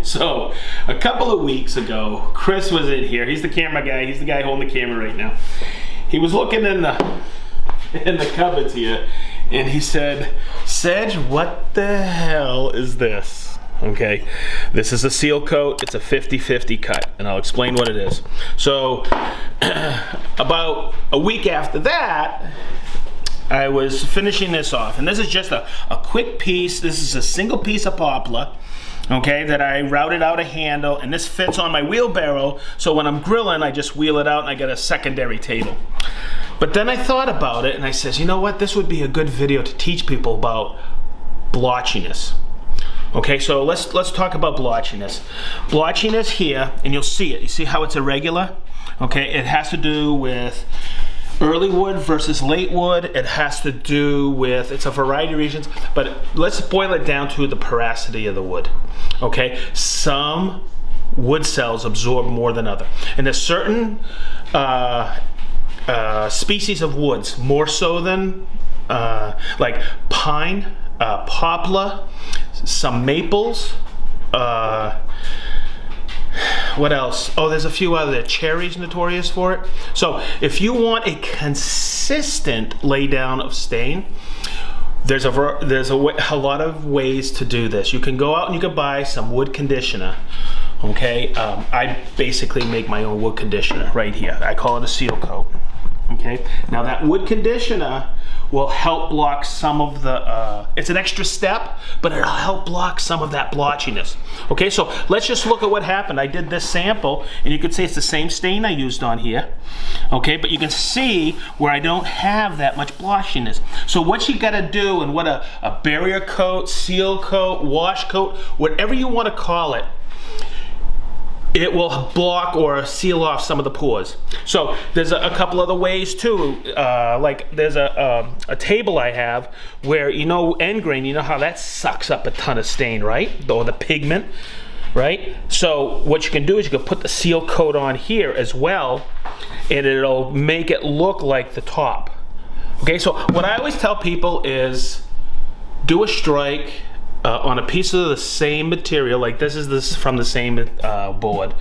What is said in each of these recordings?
So, a couple of weeks ago, Chris was in here. He's the camera guy. He's the guy holding the camera right now. He was looking in the cupboards here, and he said, "Sedge, what the hell is this?" Okay, this is a seal coat. It's a 50-50 cut, and I'll explain what it is. So, about a week after that, I was finishing this off, and this is just a quick piece. This is a single piece of poplar, okay, that I routed out a handle, and this fits on my wheelbarrow, so when I'm grilling, I just wheel it out and I get a secondary table. But then I thought about it, and I says, you know what, this would be a good video to teach people about blotchiness. Okay, so let's talk about blotchiness. Blotchiness here, and you'll see it. You see how it's irregular? Okay, it has to do with early wood versus late wood. It has to do with, it's a variety of reasons, but let's boil it down to the porosity of the wood. Okay, some wood cells absorb more than other, and there's certain species of woods more so than like pine, poplar, some maples, what else? Oh, there's a few other. Cherry's notorious for it. So if you want a consistent laydown of stain, there's a lot of ways to do this. You can go out and you can buy some wood conditioner. Okay, I basically make my own wood conditioner right here. I call it a seal coat. Okay, now that wood conditioner will help block some of the, it's an extra step, but it'll help block some of that blotchiness. Okay, so let's just look at what happened. I did this sample, and you can see it's the same stain I used on here. Okay, but you can see where I don't have that much blotchiness. So what you gotta do, and what a barrier coat, seal coat, wash coat, whatever you wanna call it, it will block or seal off some of the pores. So there's a couple other ways too. Like there's a table I have where, you know, end grain, you know how that sucks up a ton of stain, right? Or the pigment, right? So what you can do is you can put the seal coat on here as well, and it'll make it look like the top. Okay, so what I always tell people is do a strike on a piece of the same material, like this is from the same board.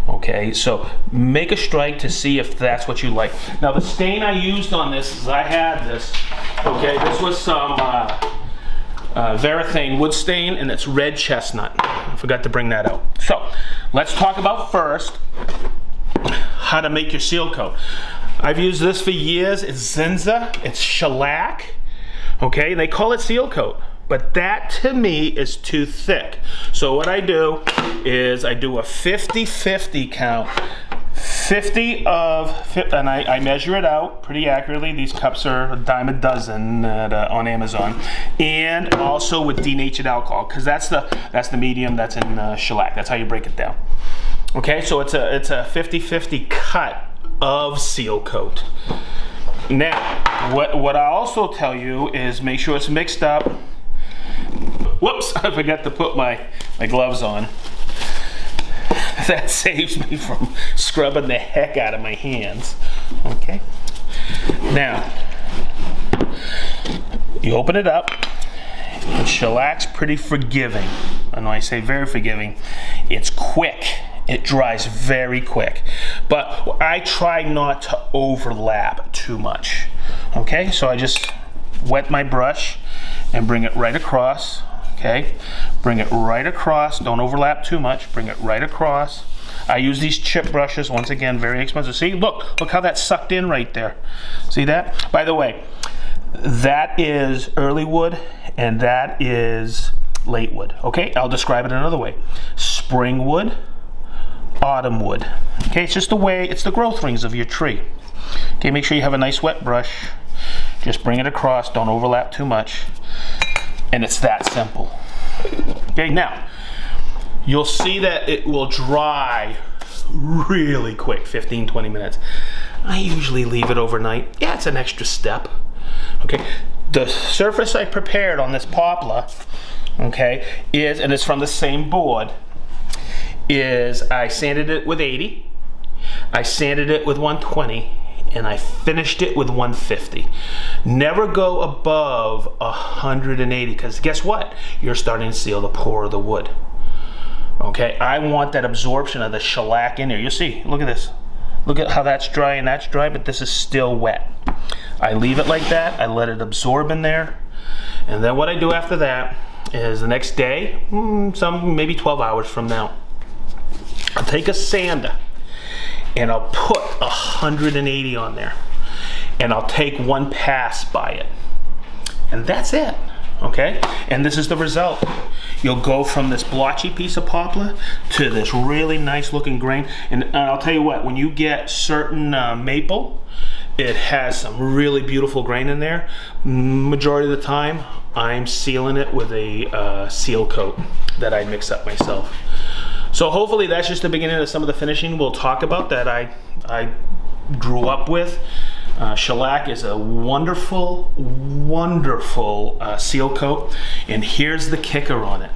Okay, so make a strike to see if that's what you like. Now the stain I used on this is I had this. Okay, this was some Varathane wood stain, and it's red chestnut. I forgot to bring that out. So let's talk about first how to make your seal coat. I've used this for years. It's Zinza. It's shellac. Okay, and they call it seal coat, but that to me is too thick. So what I do is I do a 50-50 count. 50 of, and I measure it out pretty accurately. These cups are a dime a dozen on Amazon, and also with denatured alcohol, because that's the medium that's in shellac. That's how you break it down. Okay, so it's a 50-50 cut of seal coat. Now, what I also tell you is make sure it's mixed up. Whoops, I forgot to put my gloves on. That saves me from scrubbing the heck out of my hands. Okay. Now, you open it up, and shellac's pretty forgiving. And when I say very forgiving, it's quick. It dries very quick. But I try not to overlap too much. Okay, so I just wet my brush and bring it right across. Okay, bring it right across. Don't overlap too much. Bring it right across. I use these chip brushes, once again, very expensive. See, look how that's sucked in right there. See that? By the way, that is early wood and that is late wood. Okay, I'll describe it another way. Spring wood, autumn wood. Okay, it's just the way, it's the growth rings of your tree. Okay, make sure you have a nice wet brush. Just bring it across, don't overlap too much. And it's that simple. Okay, now, you'll see that it will dry really quick, 15-20 minutes. I usually leave it overnight. Yeah, it's an extra step. Okay, the surface I prepared on this poplar, okay, is, and it's from the same board, is I sanded it with 80, I sanded it with 120, and I finished it with 150. Never go above 180, because guess what? You're starting to seal the pore of the wood. Okay, I want that absorption of the shellac in there. You see, look at this. Look at how that's dry and that's dry, but this is still wet. I leave it like that, I let it absorb in there, and then what I do after that is the next day, maybe 12 hours from now, I'll take a sander and I'll put 180 on there, and I'll take one pass by it, and that's it. Okay, and this is the result. You'll go from this blotchy piece of poplar to this really nice looking grain. And I'll tell you what, when you get certain maple, it has some really beautiful grain in there. Majority of the time, I'm sealing it with a seal coat that I mix up myself. So hopefully that's just the beginning of some of the finishing we'll talk about that I grew up with. Shellac is a wonderful, wonderful seal coat, and here's the kicker on it.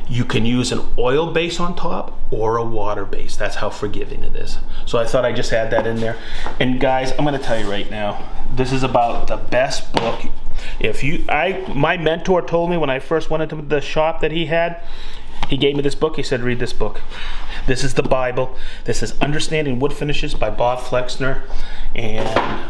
You can use an oil base on top or a water base. That's how forgiving it is. So I thought I'd just add that in there. And guys, I'm gonna tell you right now, this is about the best book. My mentor told me when I first went into the shop that he had, he gave me this book. He said, read this book. This is the Bible. This is Understanding Wood Finishes by Bob Flexner. And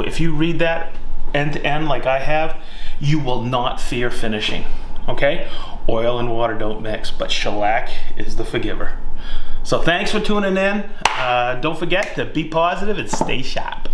if you read that end to end like I have, you will not fear finishing. Okay? Oil and water don't mix, but shellac is the forgiver. So thanks for tuning in. Don't forget to be positive and stay sharp.